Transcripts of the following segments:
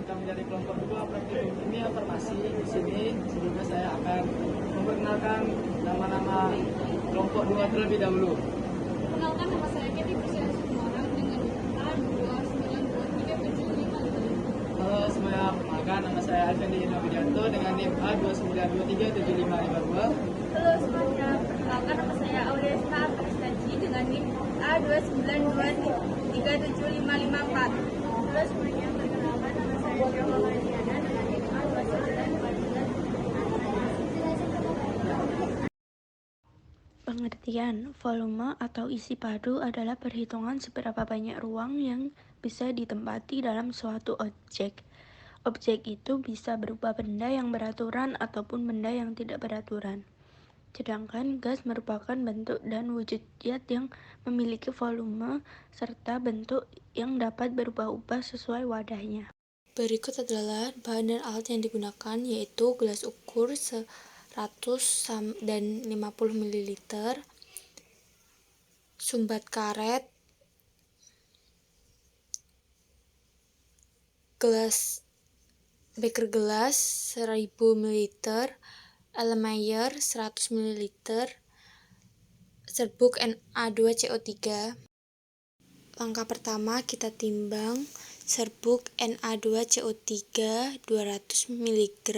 kami dari kelompok 2 praktikum kimia farmasi. Di sini sebelumnya saya akan memperkenalkan nama-nama kelompok 2 terlebih dahulu. Perkenalkan, nama saya Keti Prisya Sumarang dengan A2923755. Halo semuanya, perkenalkan nama saya Alfendi Ino Widianto dengan NIM A292375552. Halo semuanya, perkenalkan nama saya Aureska Tristaji dengan NIM A292375554. Halo semuanya, perkenalkan nama saya Syahwa Mariana dengan NIM A2923755. Pengertian volume atau isi padu adalah perhitungan seberapa banyak ruang yang bisa ditempati dalam suatu objek. Objek itu bisa berupa benda yang beraturan ataupun benda yang tidak beraturan. Sedangkan gas merupakan bentuk dan wujud zat yang memiliki volume serta bentuk yang dapat berubah-ubah sesuai wadahnya. Berikut adalah bahan dan alat yang digunakan, yaitu gelas ukur 100 dan 50 ml, sumbat karet, beker gelas 1000 ml, Erlenmeyer 100 ml, serbuk Na2CO3. Langkah pertama, kita timbang serbuk Na2CO3 200 mg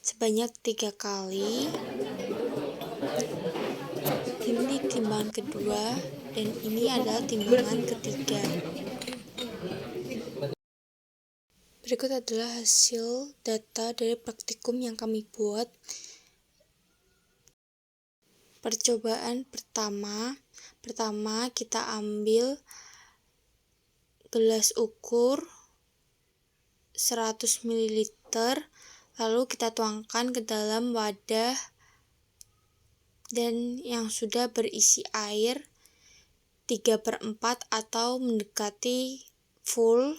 sebanyak 3 kali. Ini timbangan kedua dan ini adalah timbangan ketiga. Berikut adalah hasil data dari praktikum yang kami buat. Percobaan pertama kita ambil gelas ukur 100 ml, lalu kita tuangkan ke dalam wadah dan yang sudah berisi air 3/4 atau mendekati full.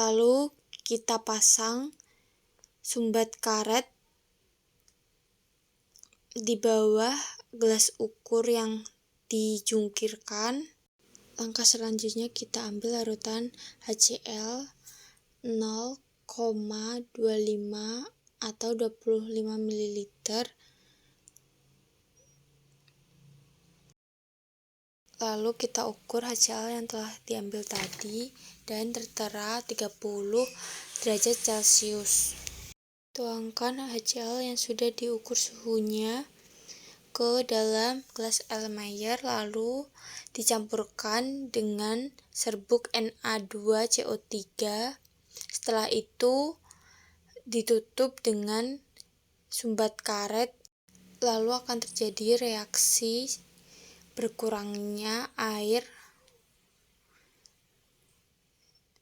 Lalu kita pasang sumbat karet di bawah gelas ukur yang dijungkirkan. Langkah selanjutnya kita ambil larutan HCl 0,25 atau 25 ml. Lalu kita ukur HCl yang telah diambil tadi dan tertera 30 derajat Celcius. Tuangkan HCl yang sudah diukur suhunya ke dalam gelas Erlenmeyer, lalu dicampurkan dengan serbuk Na2CO3. Setelah itu ditutup dengan sumbat karet, lalu akan terjadi reaksi berkurangnya air.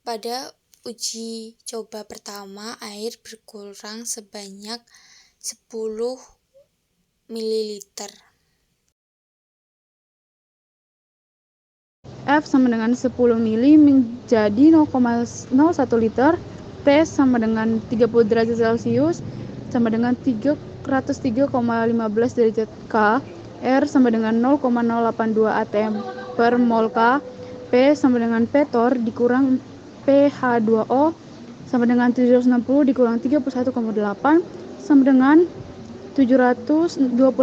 Pada uji coba pertama, air berkurang sebanyak 10 ml. F sama dengan 10 ml menjadi 0,01 liter. T sama dengan 30 derajat Celcius sama dengan 303,15 derajat K. R sama dengan 0,082 atm per mol K. P sama dengan Ptor dikurang pH2O sama dengan 760 dikurang 31,8 sama dengan 728,2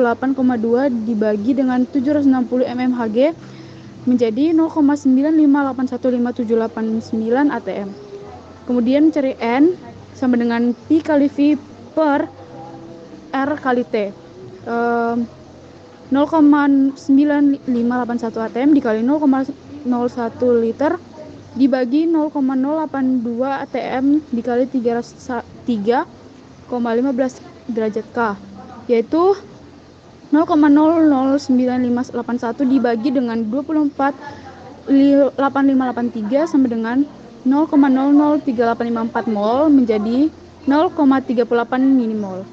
dibagi dengan 760 mmHg menjadi 0,9581578,9 atm. Kemudian cari N sama dengan Pi kali V per R kali T. 0,9581 atm dikali 0,01 liter dibagi 0,082 atm dikali 3,15 derajat K, yaitu 0,009581 dibagi dengan 24,8583 sama dengan 0,003854 mol menjadi 0,38 milimol.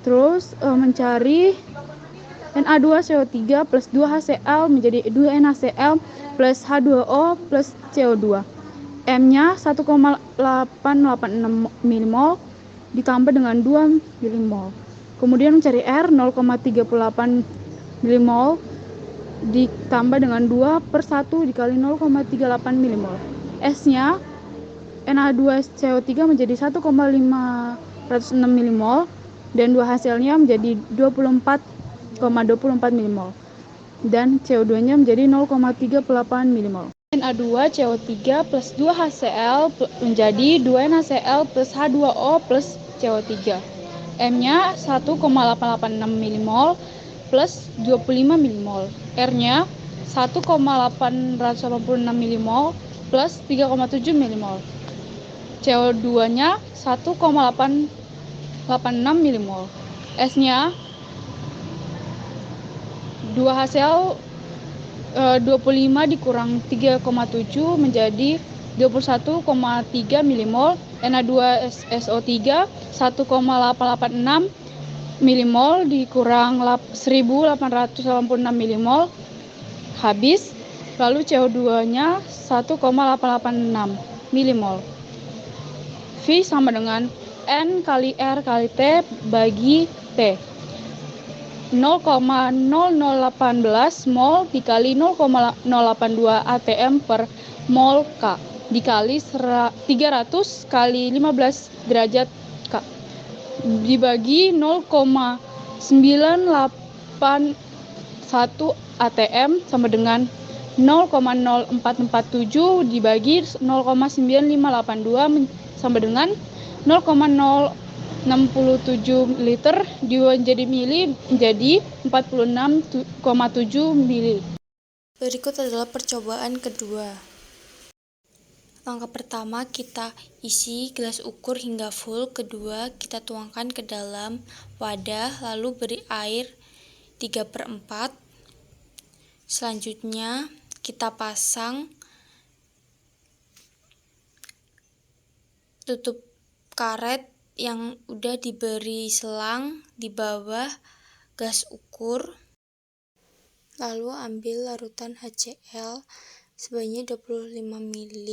Terus mencari Na2CO3 plus 2HCl menjadi 2NaCl plus H2O plus CO2. M-nya 1,886 milimol ditambah dengan 2 milimol. Kemudian mencari R 0,38 milimol ditambah dengan 2/1 dikali 0,38 milimol. S-nya Na2CO3 menjadi 1,506 milimol dan dua hasilnya menjadi 24,24 milimol dan CO2-nya menjadi 0,38 milimol. Na2CO3 plus 2HCl menjadi 2NaCl plus H2O plus CO3. M-nya 1,886 milimol plus 25 milimol. R-nya 1,886 milimol plus 3,7 milimol. CO2-nya 1,886 milimol. S-nya 2HCl 25 dikurang 3,7 menjadi 21,3 milimol. Na2SO3 1,886 milimol dikurang 1886 milimol habis. Lalu CO2-nya 1,886 milimol. V sama dengan N kali R kali T bagi T. 0,0018 mol dikali 0,082 atm per mol K dikali 300 kali 15 derajat K dibagi 0,981 atm sama dengan 0,0447 dibagi 0,9582 sama dengan 0,067 liter menjadi mili menjadi 46,7 mili. Berikut adalah percobaan kedua. Langkah pertama, kita isi gelas ukur hingga full. Kedua, kita tuangkan ke dalam wadah, lalu beri air 3/4. Selanjutnya, kita pasang tutup karet yang udah diberi selang di bawah gas ukur. Lalu ambil larutan HCl sebanyak 25 ml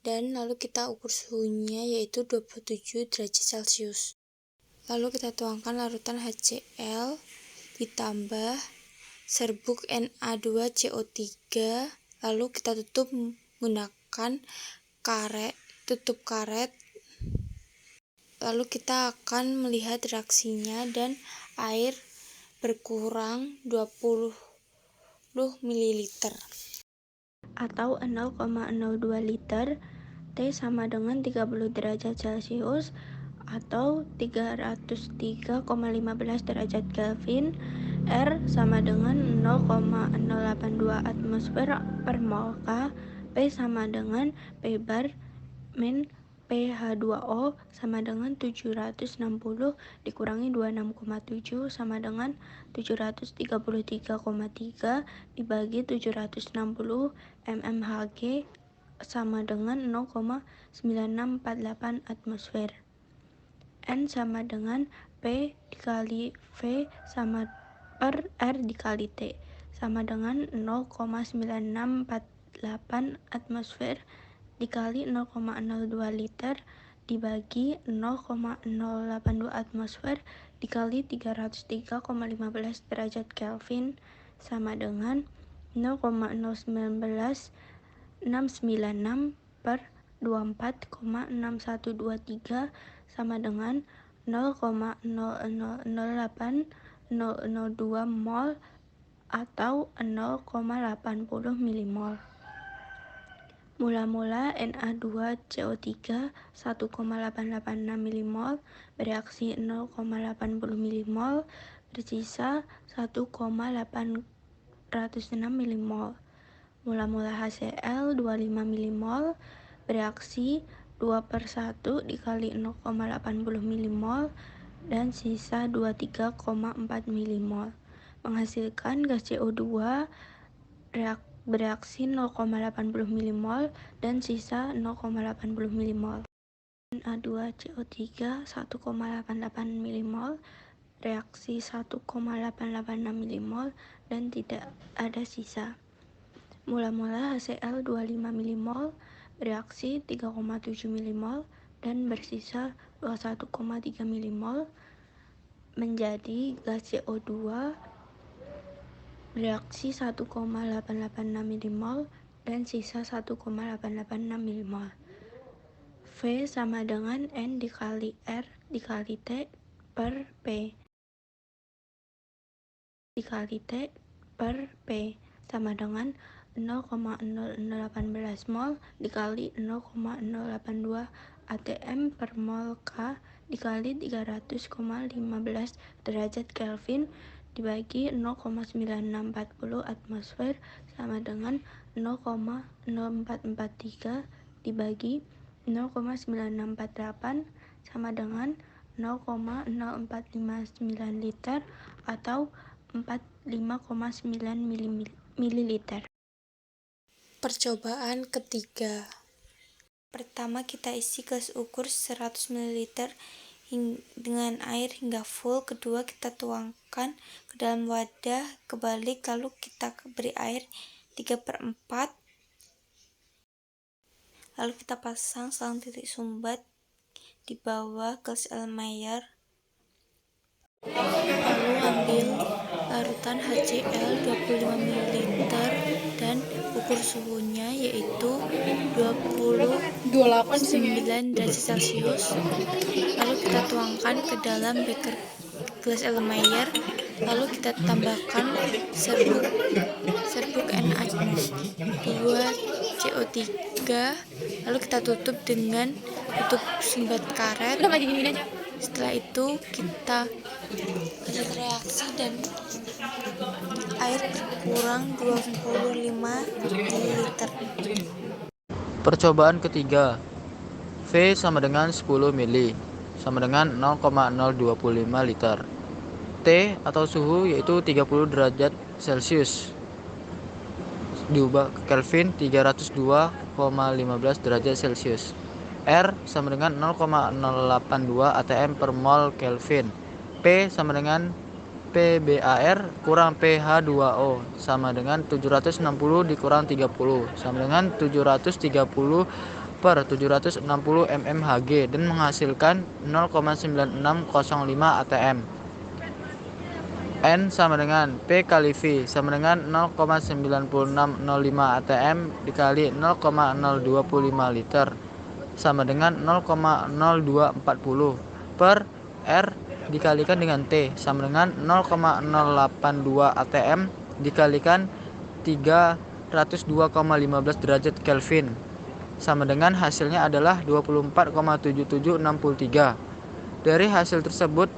dan lalu kita ukur suhunya yaitu 27 derajat Celcius. Lalu kita tuangkan larutan HCl ditambah serbuk Na2CO3, lalu kita tutup menggunakan tutup karet. Lalu kita akan melihat reaksinya dan air berkurang 20 ml atau 0,02 liter. T sama dengan 30 derajat Celcius atau 303,15 derajat Kelvin. R sama dengan 0,082 atmosfer per mol K. P sama dengan P bar min pH2O sama dengan 760 dikurangi 26,7 sama dengan 733,3 dibagi 760 mmHg sama dengan 0,9648 atmosfer. N sama dengan P dikali V sama per R dikali T sama dengan 0,9648 atmosfer dikali 0,02 liter dibagi 0,082 atmosfer dikali 303,15 derajat Kelvin sama dengan 0,01996 per 24,6123 sama dengan 0,00802 mol atau 0,80 milimol. Mula-mula Na2CO3 1,886 milimol bereaksi 0,80 milimol, bersisa 1,806 milimol. Mula-mula HCl 25 milimol bereaksi 2/1 dikali 0,80 milimol dan sisa 23,4 milimol. Menghasilkan gas CO2 bereaksi 0,80 milimol dan sisa 0,80 milimol. Na2CO3 1,88 milimol reaksi 1,886 milimol dan tidak ada sisa. Mula-mula HCl 25 milimol bereaksi 3,7 milimol dan bersisa 21,3 milimol menjadi gas CO2 reaksi 1,886 milimol, dan sisa 1,886 milimol. V sama dengan N dikali R dikali T per P dikali T per P sama dengan 0,0018 mol dikali 0,082 atm per mol K dikali 300,15 derajat Kelvin dibagi 0,9640 atmosfer sama dengan 0,0443 dibagi 0,9648 sama dengan 0,0459 liter atau 45,9 mililiter. Percobaan ketiga. Pertama, kita isi gelas ukur 100 ml dengan air hingga full. Kedua, kita tuangkan ke dalam wadah kebalik, lalu kita beri air 3/4. Lalu kita pasang selang titik sumbat di bawah gelas Erlenmeyer. Lalu ambil larutan HCl 25 ml dan ukur suhunya yaitu 29 derajat Celcius. Lalu kita tuangkan ke dalam beker gelas Erlenmeyer. Lalu kita tambahkan serbuk NaCO3. Lalu kita tutup dengan tutup sumbat karet. Setelah itu kita lanjut reaksi dan air berkurang 25 ml. Percobaan ketiga. V sama dengan 10 mili sama dengan 0,025 liter. T atau suhu yaitu 30 derajat Celcius diubah ke Kelvin 302,15 derajat Celcius. R sama dengan 0,082 atm per mol Kelvin. P sama dengan PbAr kurang pH2O sama dengan 760 dikurang 30 sama dengan 730 per 760 mmHg dan menghasilkan 0,9605 atm. N sama dengan P kali V sama dengan 0,9605 atm dikali 0,025 liter sama dengan 0,0240 per R dikalikan dengan T sama dengan 0,082 atm dikalikan 302,15 derajat Kelvin sama dengan hasilnya adalah 24,7763. Dari hasil tersebut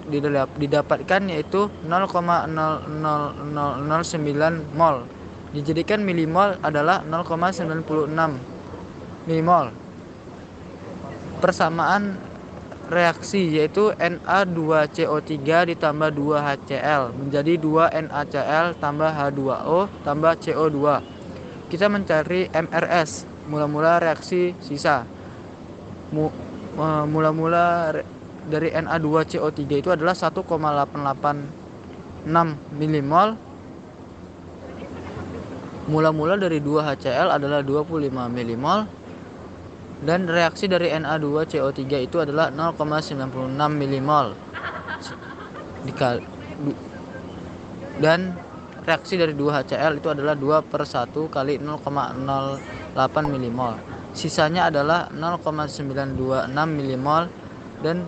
didapatkan yaitu 0,00009 mol. Dijadikan milimol adalah 0,96 milimol. Persamaan reaksi yaitu Na2CO3 ditambah 2HCl menjadi 2NaCl tambah H2O tambah CO2. Kita mencari MRS, mula-mula reaksi sisa. Mula-mula dari Na2CO3 itu adalah 1,886 milimol. Mula-mula dari 2HCl adalah 25 milimol. Dan reaksi dari Na2CO3 itu adalah 0,96 milimol. Dan reaksi dari 2HCl itu adalah 2/1 kali 0,08 milimol. Sisanya adalah 0,926 milimol. Dan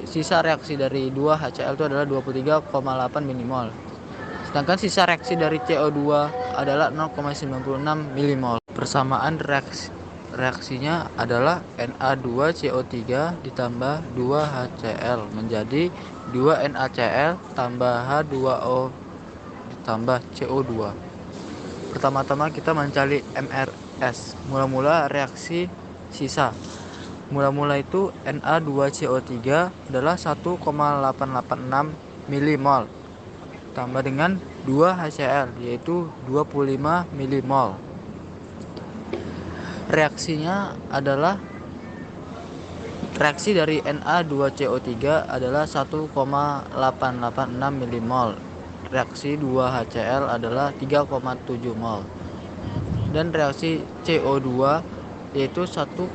sisa reaksi dari 2HCl itu adalah 23,8 milimol. Sedangkan sisa reaksi dari CO2 adalah 0,96 milimol. Persamaan reaksinya adalah Na2CO3 ditambah 2HCl menjadi 2NaCl tambah H2O ditambah CO2. Pertama-tama kita mencari MRS, mula-mula reaksi sisa. Mula-mula itu Na2CO3 adalah 1,886 milimol tambah dengan 2HCl yaitu 25 milimol. Reaksinya adalah reaksi dari Na2CO3 adalah 1,886 milimol. Reaksi 2HCl adalah 3,7 mol. Dan reaksi CO2 yaitu 1,886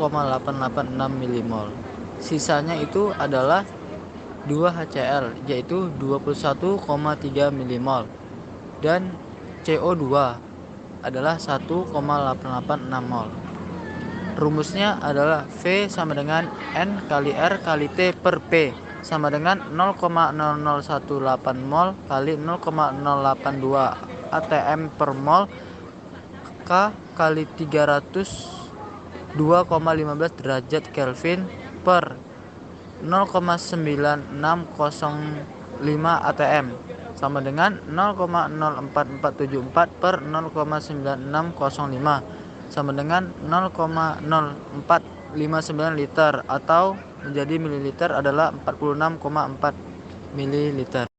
milimol. Sisanya itu adalah 2HCl yaitu 21,3 milimol. Dan CO2 adalah 1,886 mol. Rumusnya adalah V sama dengan N kali R kali T per P sama dengan 0,0018 mol kali 0,082 atm per mol K kali 302,15 derajat Kelvin per 0,9605 atm sama dengan 0,04474 per 0,9605 sama dengan 0,0459 liter atau menjadi mililiter adalah 46,4 mililiter.